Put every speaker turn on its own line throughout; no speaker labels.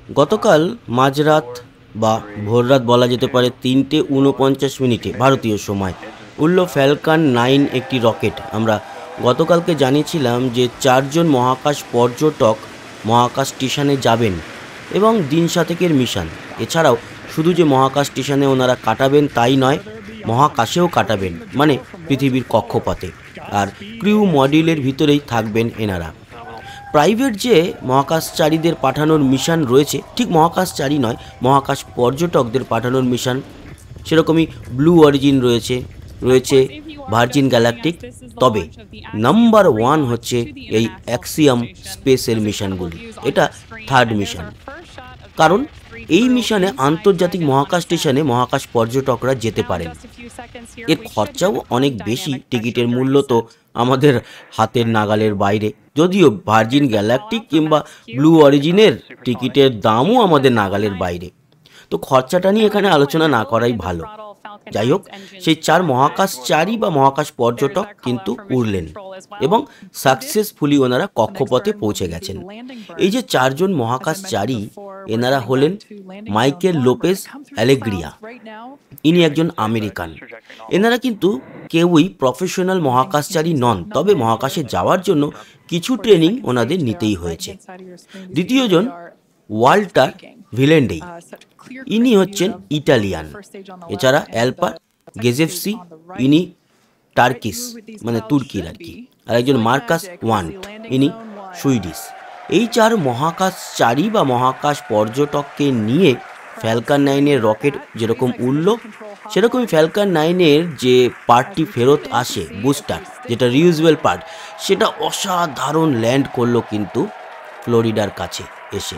গতকাল মাঝরাত বা ভোররাত বলা যেতে পারে ৩:৪৯ ভারতীয় সময় উড়ল ফ্যালকন 9 একটি রকেট। আমরা গতকালকে জানিয়েছিলাম যে 4 জন মহাকাশ পর্যটক মহাকাশ স্টেশনে যাবেন এবং দিন সাতেকের মিশন। এছাড়াও শুধু যে মহাকাশ স্টেশনে ওনারা কাটাবেন তাই নয়, মহাকাশেও কাটাবেন, মানে পৃথিবীর কক্ষপথে। আর ক্রিউ মডিউলের ভিতরেই থাকবেন এনারা। প্রাইভেট যে মহাকাশচারীদের পাঠানোর মিশন রয়েছে, ঠিক মহাকাশচারী নয়, মহাকাশ পর্যটকদের পাঠানোর মিশন, সেরকমই ব্লু অরিজিন রয়েছে ভার্জিন গ্যালাকটিক। তবে নাম্বার 1 হচ্ছে এই অ্যাক্সিয়াম স্পেসের মিশনগুলি। এটা থার্ড মিশন, কারণ এই মিশনে আন্তর্জাতিক মহাকাশ স্টেশনে মহাকাশ পর্যটকরা যেতে পারেন। এর খরচাও অনেক বেশি, টিকিটের মূল্য তো আমাদের হাতের নাগালের বাইরে। যদিও ভার্জিন গ্যালাকটিক কিংবা ব্লু অরিজিনের টিকিটের দামও আমাদের নাগালের বাইরে, তো খরচাটা নিয়ে এখানে আলোচনা না করাই ভালো। যাই হোক, সেই 4 মহাকাশচারী বা মহাকাশ পর্যটক কিন্তু উড়লেন এবং সাকসেসফুলি ওনারা কক্ষপথে পৌঁছে গেছেন। এই যে 4 জন মহাকাশচারী, এনারা হলেন মাইকেল লোপেজ অ্যালেগ্রিয়া। ইনি একজন আমেরিকান। এনারা কিন্তু কেউই প্রফেশনাল মহাকাশচারী নন, তবে মহাকাশে যাওয়ার জন্য কিছু ট্রেনিং ওনাদের নিতেই হয়েছে। দ্বিতীয়জন ওয়াল্টার ভিলেন্ডেই, ইনি হচ্ছেন ইটালিয়ান। এছাড়া অ্যালপা গেজেভসি, ইনি টার্কিশ, মানে তুর্কির আর কি। আর একজন মার্কাস ওয়ান্ট, ইনি সুইডিশ। এই 4 মহাকাশচারী বা মহাকাশ পর্যটককে নিয়ে ফ্যালকন 9-এর রকেট যেরকম উড়ল, সেরকমই ফ্যালকন 9-এর যে পার্টটি ফেরত আসে, বুস্টার, যেটা রিউজেবল পার্ট, সেটা অসাধারণ ল্যান্ড করলো কিন্তু ফ্লোরিডার কাছে এসে।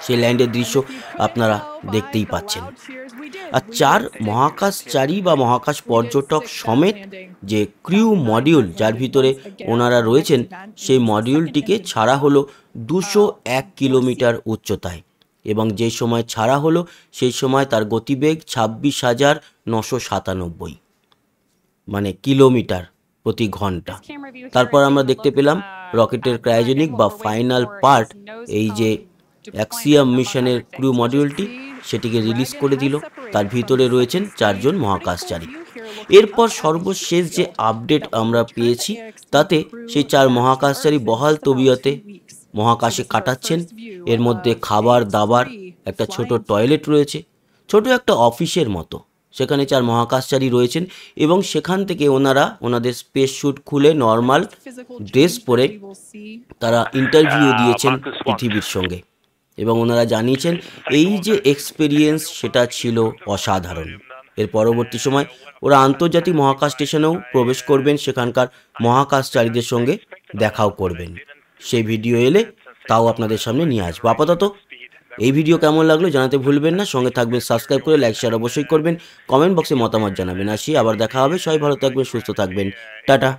সেই ল্যান্ডের দৃশ্য আপনারা দেখতেই পাচ্ছেন। আর 4 মহাকাশচারী বা মহাকাশ পর্যটক সমেত যে ক্রিউ মডিউল যার ভিতরে ওনারা রয়েছেন, সেই মডিউলটিকে ছাড়া হলো 201 কিলোমিটার উচ্চতায়, এবং যে সময় ছাড়া হলো সেই সময় তার গতিবেগ 26,997, মানে কিলোমিটার প্রতি ঘন্টা। তারপর আমরা দেখতে পেলাম রকেটের ক্রায়োজেনিক বা ফাইনাল পার্ট, এই যে অ্যাক্সিয়াম মিশনের ক্রু মডিউলটি, সেটিকে রিলিজ করে দিল। তার ভিতরে রয়েছেন 4 জন মহাকাশচারী। এরপর সর্বশেষ যে আপডেট আমরা পেয়েছি, তাতে সেই 4 মহাকাশচারী বহাল তবিয়তে মহাকাশে কাটাচ্ছেন। এর মধ্যে খাবার দাবার, একটা ছোট টয়লেট রয়েছে, ছোট একটা অফিসের মতো। সেখানে 4 মহাকাশচারী রয়েছেন এবং সেখান থেকে ওনারা ওনাদের স্পেস স্যুট খুলে নর্মাল ড্রেস পরে তারা ইন্টারভিউ দিয়েছেন পৃথিবীর সঙ্গে, এবং ওনারা জানিয়েছেন এই যে এক্সপেরিয়েন্স, সেটা ছিল অসাধারণ। এর পরবর্তী সময় ওরা আন্তর্জাতিক মহাকাশ স্টেশনেও প্রবেশ করবেন, সেখানকার মহাকাশচারীদের সঙ্গে দেখাও করবেন। সেই ভিডিও এলে তাও আপনাদের সামনে নিয়ে আসবো। আপাতত এই ভিডিও কেমন লাগলো জানাতে ভুলবেন না। সঙ্গে থাকবেন, সাবস্ক্রাইব করে লাইক শেয়ার অবশ্যই করবেন, কমেন্ট বক্সে মতামত জানাবেন। আসি, আবার দেখা হবে। সবাই ভালো থাকবেন, সুস্থ থাকবেন, টাটা।